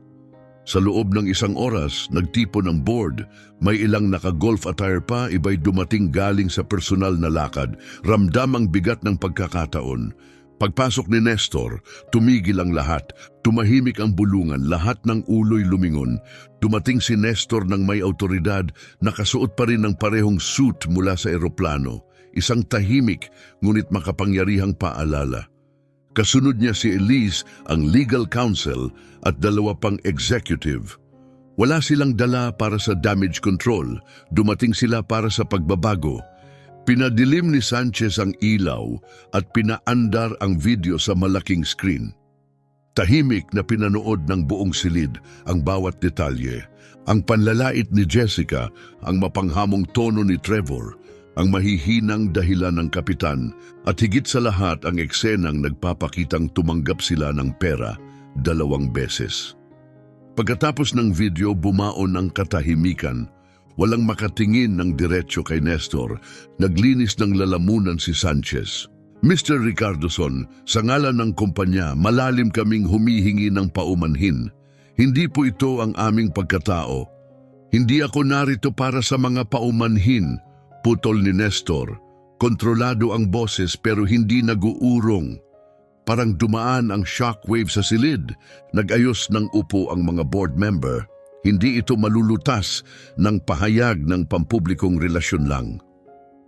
Sa loob ng 1 oras, nagtipon ang board. May ilang naka-golf attire pa, iba'y dumating galing sa personal na lakad. Ramdam ang bigat ng pagkakataon. Pagpasok ni Nestor, tumigil ang lahat. Tumahimik ang bulungan, lahat ng ulo'y lumingon. Dumating si Nestor ng may autoridad, nakasuot pa rin ng parehong suit mula sa eroplano. Isang tahimik, ngunit makapangyarihang paalala. Kasunod niya si Elise, ang legal counsel, at 2 pang executive. Wala silang dala para sa damage control, dumating sila para sa pagbabago. Pinadilim ni Sanchez ang ilaw at pinaandar ang video sa malaking screen. Tahimik na pinanood ng buong silid ang bawat detalye. Ang panlalait ni Jessica, ang mapanghamong tono ni Trevor, ang mahihinang dahilan ng kapitan, at higit sa lahat ang eksenang nagpapakitang tumanggap sila ng pera 2 beses. Pagkatapos ng video, bumaon ang katahimikan. Walang makatingin ng diretsyo kay Nestor. Naglinis ng lalamunan si Sanchez. "Mr. Ricardozon, sa ngalan ng kumpanya, malalim kaming humihingi ng paumanhin. Hindi po ito ang aming pagkatao. Hindi ako narito para sa mga paumanhin," putol ni Nestor. Kontrolado ang boses pero hindi naguurong. Parang dumaan ang shockwave sa silid. Nag-ayos ng upo ang mga board member. Hindi ito malulutas ng pahayag ng pampublikong relasyon lang.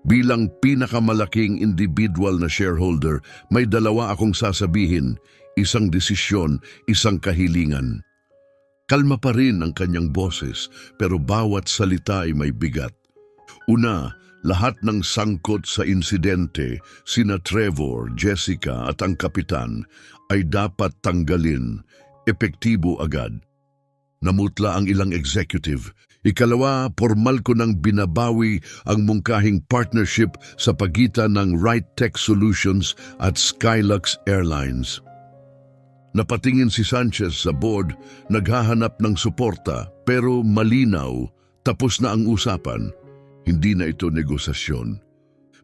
Bilang pinakamalaking individual na shareholder, may 2 akong sasabihin, isang desisyon, isang kahilingan. Kalma pa rin ang kanyang boses, pero bawat salita ay may bigat. Una, Lahat ng sangkot sa insidente, sina Trevor, Jessica at ang kapitan, ay dapat tanggalin, epektibo agad. Namutla ang ilang executive. Ikalawa, formal ko nang binabawi ang mungkahing partnership sa pagitan ng Right Tech Solutions at Skylux Airlines. Napatingin si Sanchez sa board, naghahanap ng suporta, pero malinaw, tapos na ang usapan. Hindi na ito negosasyon.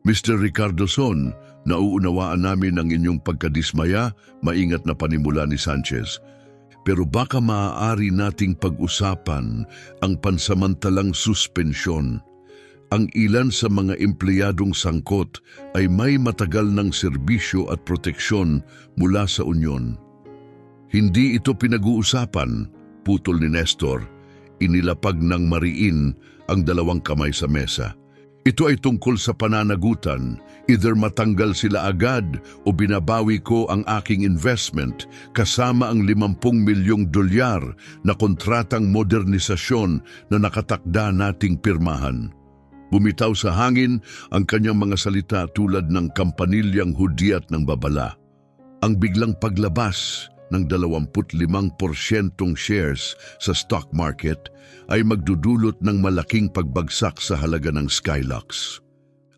Mr. Ricardo Son, nauunawaan namin ang inyong pagkadismaya, maingat na panimula ni Sanchez. Pero baka maaari nating pag-usapan ang pansamantalang suspensyon. Ang ilan sa mga empleyadong sangkot ay may matagal ng serbisyo at proteksyon mula sa Union. Hindi ito pinag-uusapan, putol ni Nestor. Inilapag ng mariin ang dalawang kamay sa mesa. Ito ay tungkol sa pananagutan. Either matanggal sila agad o binabawi ko ang aking investment kasama ang 50 milyong dolyar na kontratang modernisasyon na nakatakda nating pirmahan. Bumitaw sa hangin ang kanyang mga salita tulad ng kampanilyang hudyat ng babala. Ang biglang paglabas ng 25% shares sa stock market ay magdudulot ng malaking pagbagsak sa halaga ng Skylux.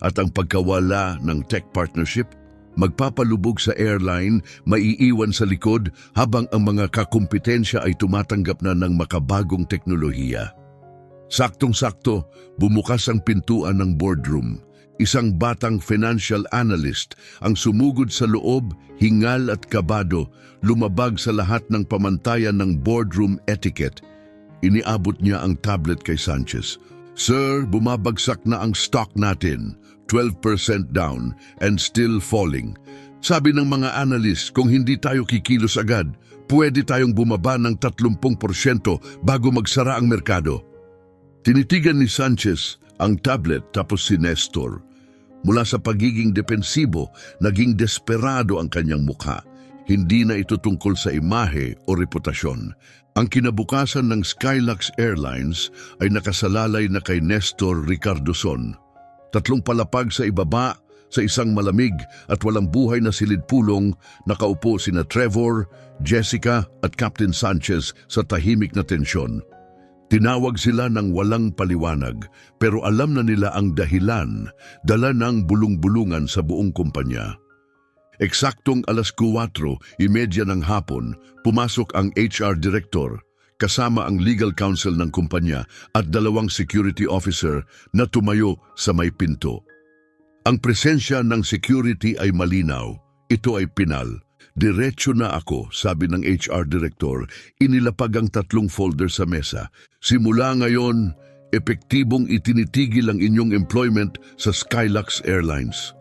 At ang pagkawala ng tech partnership, magpapalubog sa airline, maiiwan sa likod habang ang mga kakumpetensya ay tumatanggap na ng makabagong teknolohiya. Saktong-sakto, bumukas ang pintuan ng boardroom. Isang batang financial analyst ang sumugod sa loob, hingal at kabado, lumabag sa lahat ng pamantayan ng boardroom etiquette. Iniabot niya ang tablet kay Sanchez. Sir, bumabagsak na ang stock natin, 12% down and still falling. Sabi ng mga analyst, kung hindi tayo kikilos agad, pwede tayong bumaba ng 30% bago magsara ang merkado. Tinitigan ni Sanchez ang tablet tapos si Nestor. Mula sa pagiging depensibo, naging desperado ang kanyang mukha. Hindi na ito tungkol sa imahe o reputasyon. Ang kinabukasan ng Skylux Airlines ay nakasalalay na kay Nestor Ricardo Son. 3 palapag sa ibaba, sa isang malamig at walang buhay na silid-pulong, nakaupo sina Trevor, Jessica at Captain Sanchez sa tahimik na tensyon. Tinawag sila ng walang paliwanag, pero alam na nila ang dahilan, dala ng bulong-bulungan sa buong kumpanya. Eksaktong 4:30 ng hapon, pumasok ang HR Director, kasama ang legal counsel ng kumpanya at 2 security officer na tumayo sa may pinto. Ang presensya ng security ay malinaw. Ito ay pinal. Diretso na ako, sabi ng HR Director, inilapag ang 3 folder sa mesa. Simula ngayon, epektibong itinitigil ang inyong employment sa Skylux Airlines.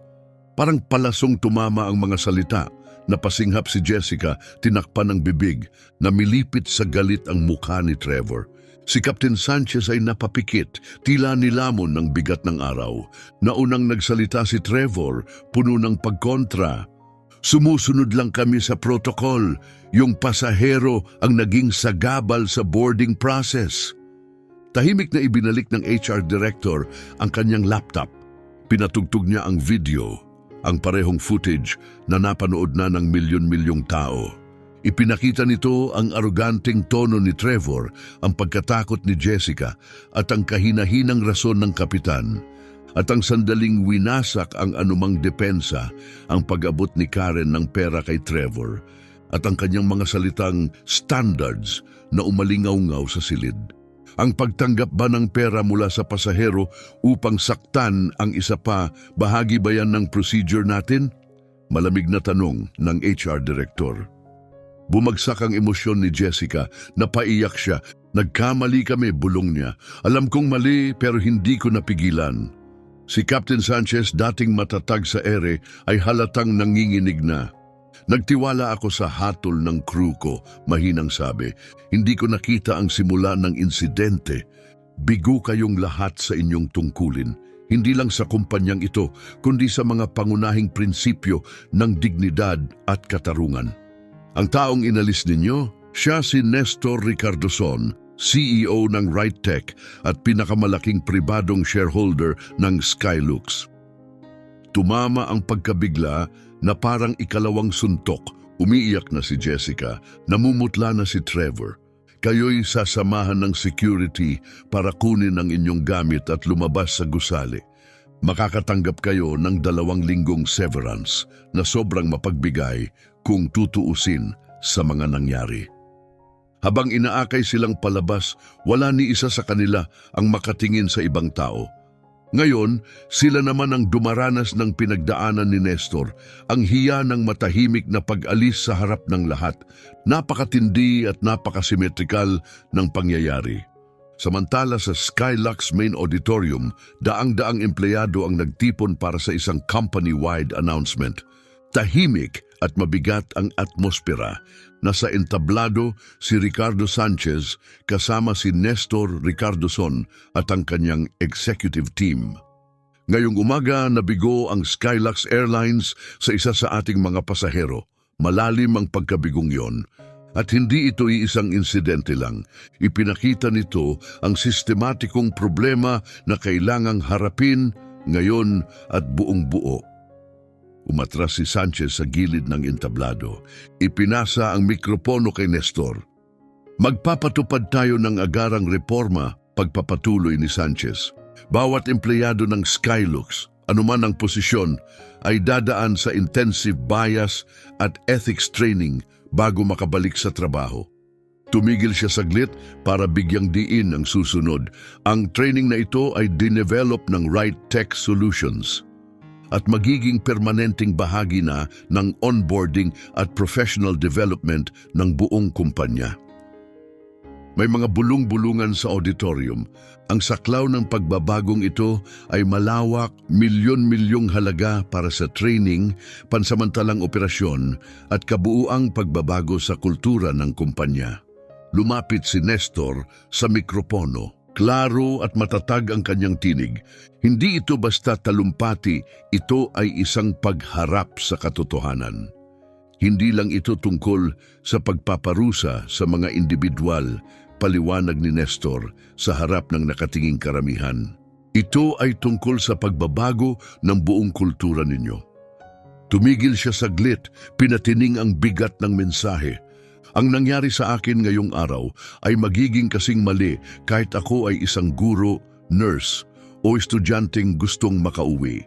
Parang palasong tumama ang mga salita. Napasinghap si Jessica, tinakpan ng bibig, namilipit sa galit ang mukha ni Trevor. Si Captain Sanchez ay napapikit, tila nilamon ng bigat ng araw. Naunang nagsalita si Trevor, puno ng pagkontra. Sumusunod lang kami sa protocol. Yung pasahero ang naging sagabal sa boarding process. Tahimik na ibinalik ng HR Director ang kanyang laptop. Pinatugtog niya ang video, ang parehong footage na napanood na ng milyon-milyong tao. Ipinakita nito ang aroganteng tono ni Trevor, ang pagkatakot ni Jessica at ang kahina-hinang rason ng kapitan. At ang sandaling winasak ang anumang depensa, ang pag-abot ni Karen ng pera kay Trevor at ang kanyang mga salitang standards na umalingaw-ngaw sa silid. Ang pagtanggap ba ng pera mula sa pasahero upang saktan ang isa pa, bahagi ba yan ng procedure natin? Malamig na tanong ng HR Director. Bumagsak ang emosyon ni Jessica, napaiyak siya. Nagkamali kami, bulong niya. Alam kong mali pero hindi ko napigilan. Si Captain Sanchez, dating matatag sa ere, ay halatang nanginginig na. Nagtiwala ako sa hatol ng crew ko, mahinang sabi. Hindi ko nakita ang simula ng insidente. Bigo kayong lahat sa inyong tungkulin. Hindi lang sa kumpanyang ito, kundi sa mga pangunahing prinsipyo ng dignidad at katarungan. Ang taong inalis ninyo, siya si Nestor Ricardo Son, CEO ng RightTech at pinakamalaking pribadong shareholder ng Skylux. Tumama ang pagkabigla na parang ikalawang suntok. Umiiyak na si Jessica, namumutla na si Trevor. Kayo'y sasamahan ng security para kunin ang inyong gamit at lumabas sa gusali. Makakatanggap kayo ng 2 linggong severance na sobrang mapagbigay kung tutuusin sa mga nangyari. Habang inaakay silang palabas, wala ni isa sa kanila ang makatingin sa ibang tao. Ngayon, sila naman ang dumaranas ng pinagdaanan ni Nestor, ang hiya ng matahimik na pag-alis sa harap ng lahat. Napakatindi at napakasimetrikal ng pangyayari. Samantala sa Skylux Main Auditorium, daang-daang empleyado ang nagtipon para sa isang company-wide announcement. Tahimik at mabigat ang atmosfera. Nasa entablado si Ricardo Sanchez kasama si Nestor Ricardoson at ang kanyang executive team. Ngayong umaga nabigo ang Skylux Airlines sa isa sa ating mga pasahero. Malalim ang pagkabigong yon. At hindi ito iisang insidente lang. Ipinakita nito ang sistematikong problema na kailangang harapin ngayon at buong buo. Umatras si Sanchez sa gilid ng entablado. Ipinasa ang mikropono kay Nestor. Magpapatupad tayo ng agarang reforma, pagpapatuloy ni Sanchez. Bawat empleyado ng Skylux, anuman ang posisyon, ay dadaan sa intensive bias at ethics training bago makabalik sa trabaho. Tumigil siya saglit para bigyang diin ang susunod. Ang training na ito ay dinevelop ng RightTech Solutions at magiging permanenteng bahagi na ng onboarding at professional development ng buong kumpanya. May mga bulong-bulungan sa auditorium. Ang saklaw ng pagbabagong ito ay malawak, milyon-milyong halaga para sa training, pansamantalang operasyon at kabuuang pagbabago sa kultura ng kumpanya. Lumapit si Nestor sa mikropono. Klaro at matatag ang kanyang tinig. Hindi ito basta talumpati, ito ay isang pagharap sa katotohanan. Hindi lang ito tungkol sa pagpaparusa sa mga individual, paliwanag ni Nestor sa harap ng nakatinging karamihan. Ito ay tungkol sa pagbabago ng buong kultura ninyo. Tumigil siya saglit, pinatining ang bigat ng mensahe. Ang nangyari sa akin ngayong araw ay magiging kasing mali kahit ako ay isang guro, nurse o estudyanteng gustong makauwi.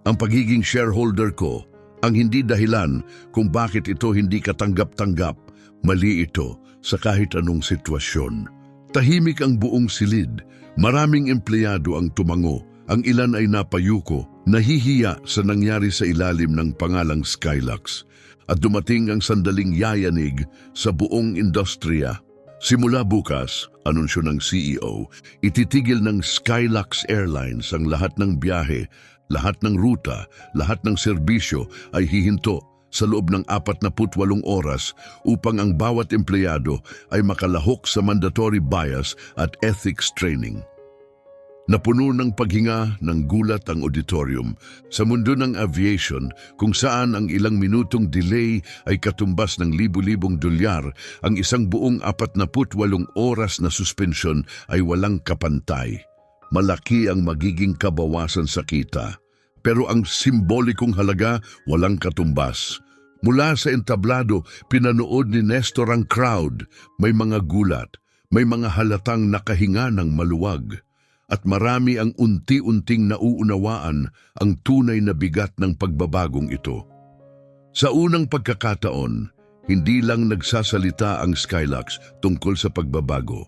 Ang pagiging shareholder ko ang hindi dahilan kung bakit ito hindi katanggap-tanggap. Mali ito sa kahit anong sitwasyon. Tahimik ang buong silid. Maraming empleyado ang tumango. Ang ilan ay napayuko, nahihiya sa nangyari sa ilalim ng pangalang Skylux. At dumating ang sandaling yayanig sa buong industriya. Simula bukas, anunsyo ng CEO, ititigil ng Skylux Airlines ang lahat ng biyahe, lahat ng ruta, lahat ng serbisyo ay hihinto sa loob ng 48 oras upang ang bawat empleyado ay makalahok sa mandatory bias at ethics training. Napuno ng paghinga ng gulat ang auditorium sa mundo ng aviation kung saan ang ilang minutong delay ay katumbas ng libu-libong dolyar, ang isang buong 48 oras na suspensyon ay walang kapantay. Malaki ang magiging kabawasan sa kita, pero ang simbolikong halaga walang katumbas. Mula sa entablado, pinanood ni Nestor ang crowd. May mga gulat, may mga halatang nakahinga ng maluwag. At marami ang unti-unting nauunawaan ang tunay na bigat ng pagbabagong ito. Sa unang pagkakataon, hindi lang nagsasalita ang Skylux tungkol sa pagbabago.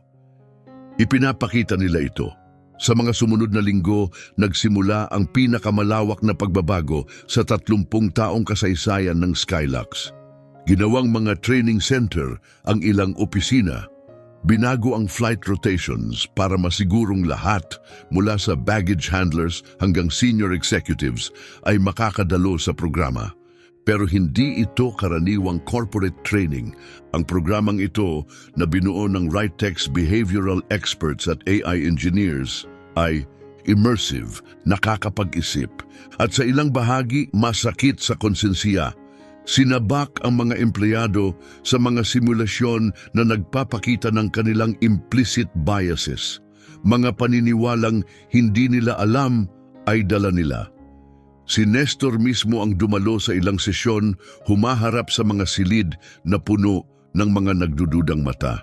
Ipinapakita nila ito. Sa mga sumunod na linggo, nagsimula ang pinakamalawak na pagbabago sa 30 taong kasaysayan ng Skylux. Ginawang mga training center ang ilang opisina. Binago ang flight rotations para masigurong lahat mula sa baggage handlers hanggang senior executives ay makakadalo sa programa. Pero hindi ito karaniwang corporate training. Ang programang ito na binuo ng RightTech's behavioral experts at AI engineers ay immersive, nakakapag-isip, at sa ilang bahagi masakit sa konsensiya. Sinabak ang mga empleyado sa mga simulasyon na nagpapakita ng kanilang implicit biases, mga paniniwalang hindi nila alam ay dala nila. Si Nestor mismo ang dumalo sa ilang sesyon, humaharap sa mga silid na puno ng mga nagdududang mata.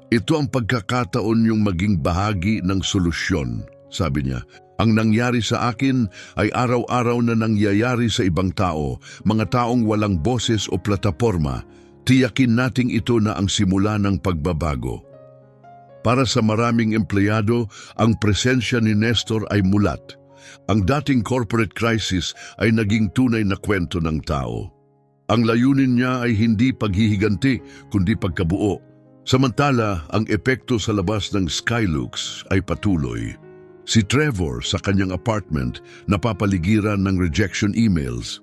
Ito ang pagkakataon yung maging bahagi ng solusyon, sabi niya. Ang nangyari sa akin ay araw-araw na nangyayari sa ibang tao, mga taong walang boses o plataporma. Tiyakin nating ito na ang simula ng pagbabago. Para sa maraming empleyado, ang presensya ni Nestor ay mulat. Ang dating corporate crisis ay naging tunay na kwento ng tao. Ang layunin niya ay hindi paghihiganti, kundi pagkabuo. Samantala, ang epekto sa labas ng Skylux ay patuloy. Si Trevor sa kanyang apartment napapaligiran ng rejection emails.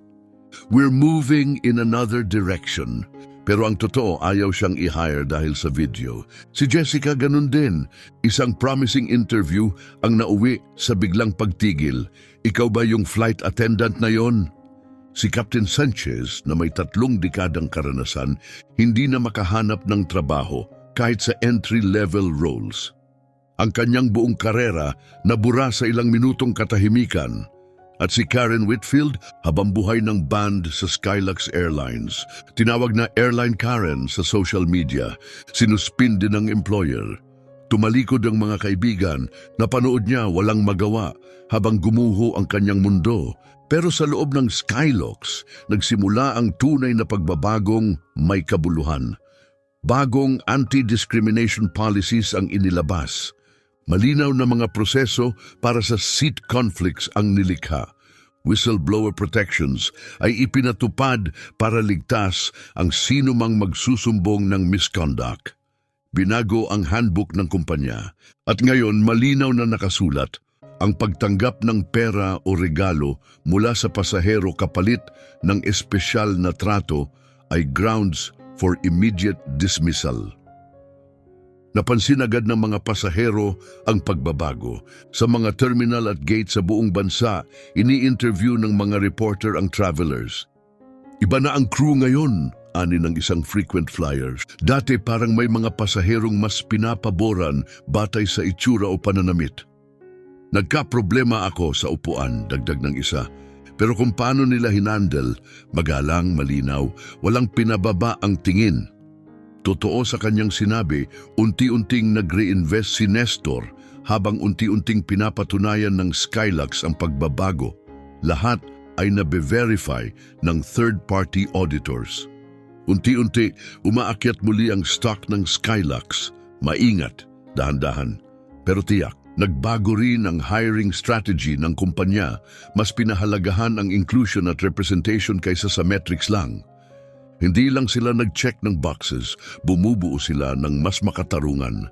We're moving in another direction. Pero ang totoo, ayaw siyang i-hire dahil sa video. Si Jessica ganun din. Isang promising interview ang nauwi sa biglang pagtigil. Ikaw ba yung flight attendant na yon? Si Captain Sanchez na may 3 dekadang karanasan, hindi na makahanap ng trabaho kahit sa entry-level roles. Ang kanyang buong karera nabura sa ilang minutong katahimikan. At si Karen Whitfield, habang buhay ng band sa Skylux Airlines. Tinawag na Airline Karen sa social media. Sinuspin din ng employer. Tumalikod ang mga kaibigan, napanood niya walang magawa habang gumuho ang kanyang mundo. Pero sa loob ng Skylux, nagsimula ang tunay na pagbabagong may kabuluhan. Bagong anti-discrimination policies ang inilabas. Malinaw na mga proseso para sa seat conflicts ang nilikha. Whistleblower protections ay ipinatupad para ligtas ang sino mang magsusumbong ng misconduct. Binago ang handbook ng kumpanya at ngayon malinaw na nakasulat ang pagtanggap ng pera o regalo mula sa pasahero kapalit ng espesyal na trato ay grounds for immediate dismissal. Napansin agad ng mga pasahero ang pagbabago. Sa mga terminal at gate sa buong bansa, ini-interview ng mga reporter ang travelers. Iba na ang crew ngayon, ani ng isang frequent flyer. Dati parang may mga pasaherong mas pinapaboran batay sa itsura o pananamit. Nagka-problema ako sa upuan, dagdag ng isa. Pero kung paano nila hinandle, magalang, malinaw, walang pinababa ang tingin. Totoo sa kanyang sinabi, unti-unting nag-reinvest si Nestor habang unti-unting pinapatunayan ng Skylux ang pagbabago. Lahat ay nabe-verify ng third-party auditors. Unti-unti, umaakyat muli ang stock ng Skylux. Maingat, dahan-dahan. Pero tiyak, nagbago rin ang hiring strategy ng kumpanya. Mas pinahalagahan ang inclusion at representation kaysa sa metrics lang. Hindi lang sila nag-check ng boxes, bumubuo sila ng mas makatarungan.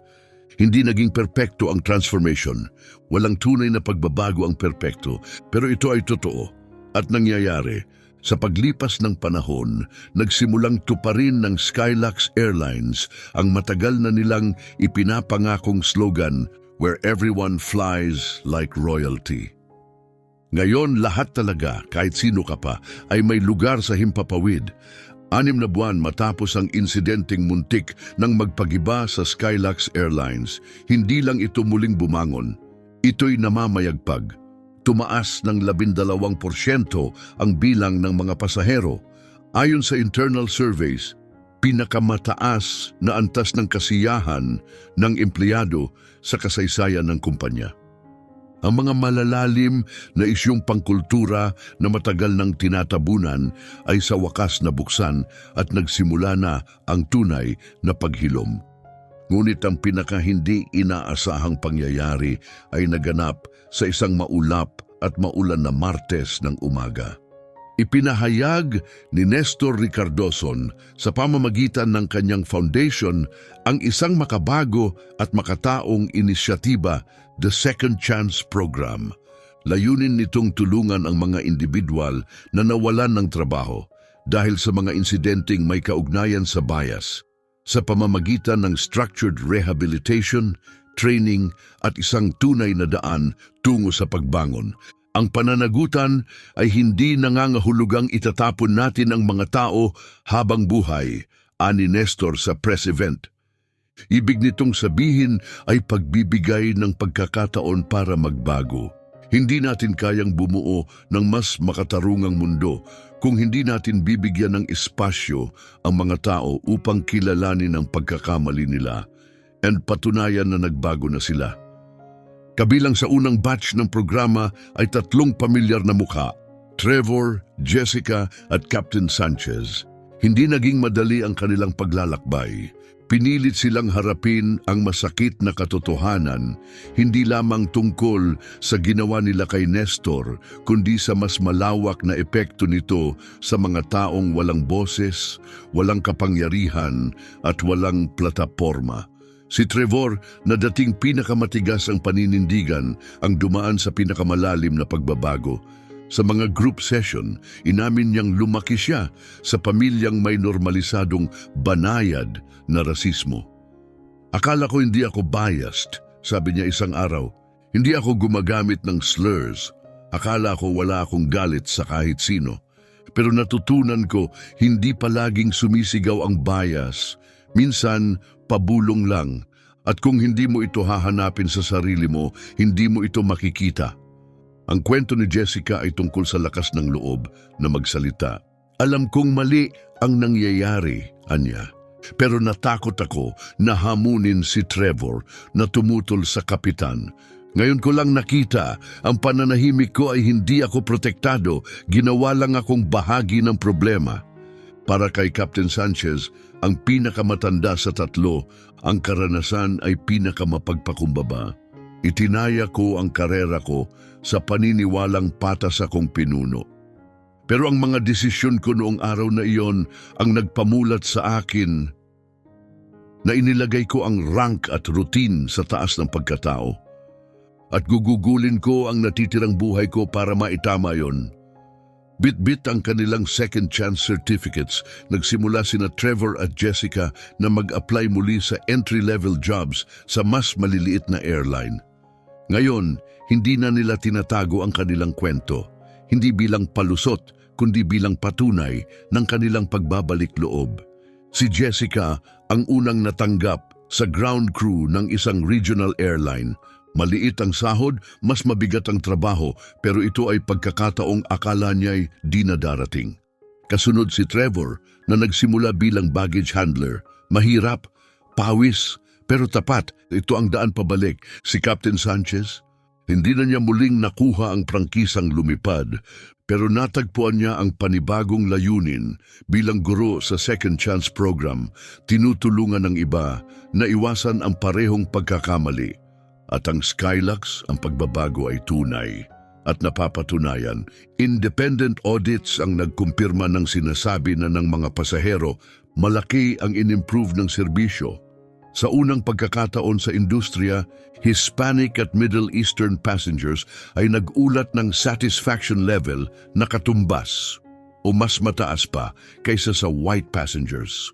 Hindi naging perpekto ang transformation. Walang tunay na pagbabago ang perpekto, pero ito ay totoo at nangyayari. Sa paglipas ng panahon, nagsimulang tuparin ng Skylux Airlines ang matagal na nilang ipinapangakong slogan, "Where everyone flies like royalty." Ngayon, lahat talaga, kahit sino ka pa, ay may lugar sa himpapawid. 6 na buwan matapos ang insidenteng muntik ng magpagiba sa Skylux Airlines, hindi lang ito muling bumangon. Ito'y namamayagpag. Tumaas ng 12% ang bilang ng mga pasahero. Ayon sa internal surveys, pinakamataas na antas ng kasiyahan ng empleyado sa kasaysayan ng kumpanya. Ang mga malalalim na isyong pangkultura na matagal nang tinatabunan ay sa wakas nabuksan at nagsimula na ang tunay na paghilom. Ngunit ang pinaka hindi inaasahang pangyayari ay naganap sa isang maulap at maulan na Martes ng umaga. Ipinahayag ni Nestor Ricardoson sa pamamagitan ng kanyang foundation ang isang makabago at makataong inisyatiba, The Second Chance Program. Layunin nitong tulungan ang mga individual na nawalan ng trabaho dahil sa mga insidenteng may kaugnayan sa bias, sa pamamagitan ng structured rehabilitation, training at isang tunay na daan tungo sa pagbangon. Ang pananagutan ay hindi nangangahulugang itatapon natin ang mga tao habang buhay, ani Nestor sa press event. Ibig nitong sabihin ay pagbibigay ng pagkakataon para magbago. Hindi natin kayang bumuo ng mas makatarungang mundo kung hindi natin bibigyan ng espasyo ang mga tao upang kilalanin ang pagkakamali nila and patunayan na nagbago na sila. Kabilang sa unang batch ng programa ay 3 pamilyar na mukha, Trevor, Jessica at Captain Sanchez. Hindi naging madali ang kanilang paglalakbay. Pinilit silang harapin ang masakit na katotohanan, hindi lamang tungkol sa ginawa nila kay Nestor, kundi sa mas malawak na epekto nito sa mga taong walang boses, walang kapangyarihan at walang plataporma. Si Trevor, na dating pinakamatigas ang paninindigan, ang dumaan sa pinakamalalim na pagbabago. Sa mga group session, inamin niyang lumaki siya sa pamilyang may normalisadong banayad na rasismo. Akala ko hindi ako biased, sabi niya isang araw. Hindi ako gumagamit ng slurs. Akala ko wala akong galit sa kahit sino. Pero natutunan ko, hindi palaging sumisigaw ang bias. Minsan, pabulong lang. At kung hindi mo ito hahanapin sa sarili mo, hindi mo ito makikita. Ang kwento ni Jessica ay tungkol sa lakas ng loob na magsalita. Alam kong mali ang nangyayari, anya. Pero natakot ako na hamunin si Trevor na tumutol sa kapitan. Ngayon ko lang nakita, ang pananahimik ko ay hindi ako protektado, ginawa lang akong bahagi ng problema. Para kay Captain Sanchez, ang pinakamatanda sa 3, ang karanasan ay pinakamapagpakumbaba. Itinaya ko ang karera ko sa paniniwalang patas akong pinuno. Pero ang mga desisyon ko noong araw na iyon ang nagpamulat sa akin na inilagay ko ang rank at routine sa taas ng pagkatao. At gugugulin ko ang natitirang buhay ko para maitama yon. Bit-bit ang kanilang second chance certificates. Nagsimula sina Trevor at Jessica na mag-apply muli sa entry-level jobs sa mas maliliit na airline. Ngayon, hindi na nila tinatago ang kanilang kwento, hindi bilang palusot, kundi bilang patunay ng kanilang pagbabalik loob. Si Jessica ang unang natanggap sa ground crew ng isang regional airline. Maliit ang sahod, mas mabigat ang trabaho, pero ito ay pagkakataong akala niya'y di na darating. Kasunod si Trevor na nagsimula bilang baggage handler. Mahirap, pawis, pero tapat. Ito ang daan pabalik. Si Captain Sanchez, hindi na niya muling nakuha ang prangkisang lumipad, pero natagpuan niya ang panibagong layunin bilang guro sa Second Chance Program, tinutulungan ng iba na iwasan ang parehong pagkakamali. At ang Skylax, ang pagbabago ay tunay. At napapatunayan, independent audits ang nagkumpirma ng sinasabi na ng mga pasahero, malaki ang in-improve ng serbisyo. Sa unang pagkakataon sa industriya, Hispanic at Middle Eastern passengers ay nag-ulat ng satisfaction level na katumbas o mas mataas pa kaysa sa white passengers.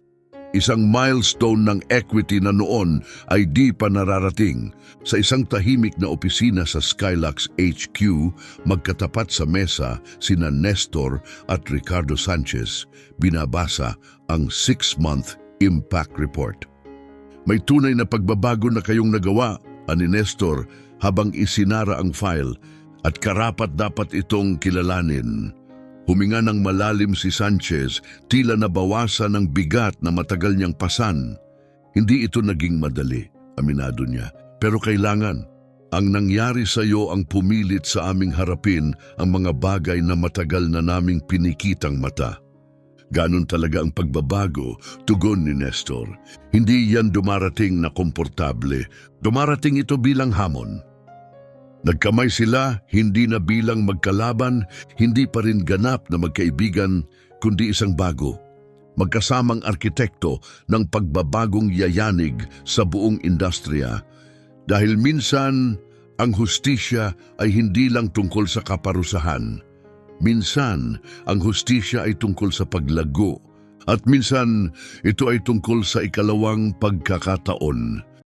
Isang milestone ng equity na noon ay di pa nararating. Sa isang tahimik na opisina sa Skylax HQ, magkatapat sa mesa sina Nestor at Ricardo Sanchez, binabasa ang 6-month impact report. May tunay na pagbabago na kayong nagawa, ani Nestor, habang isinara ang file, at karapat dapat itong kilalanin. Huminga ng malalim si Sanchez, tila nabawasan ng bigat na matagal niyang pasan. Hindi ito naging madali, aminado niya. Pero kailangan. Ang nangyari sa iyo ang pumilit sa aming harapin ang mga bagay na matagal na naming pinikitang mata. Ganon talaga ang pagbabago, tugon ni Nestor. Hindi yan dumarating na komportable. Dumarating ito bilang hamon. Nagkamay sila, hindi na bilang magkalaban, hindi pa rin ganap na magkaibigan, kundi isang bago. Magkasamang arkitekto ng pagbabagong yayanig sa buong industriya. Dahil minsan, ang hustisya ay hindi lang tungkol sa kaparusahan. Minsan, ang hustisya ay tungkol sa paglago. At minsan, ito ay tungkol sa ikalawang pagkakataon.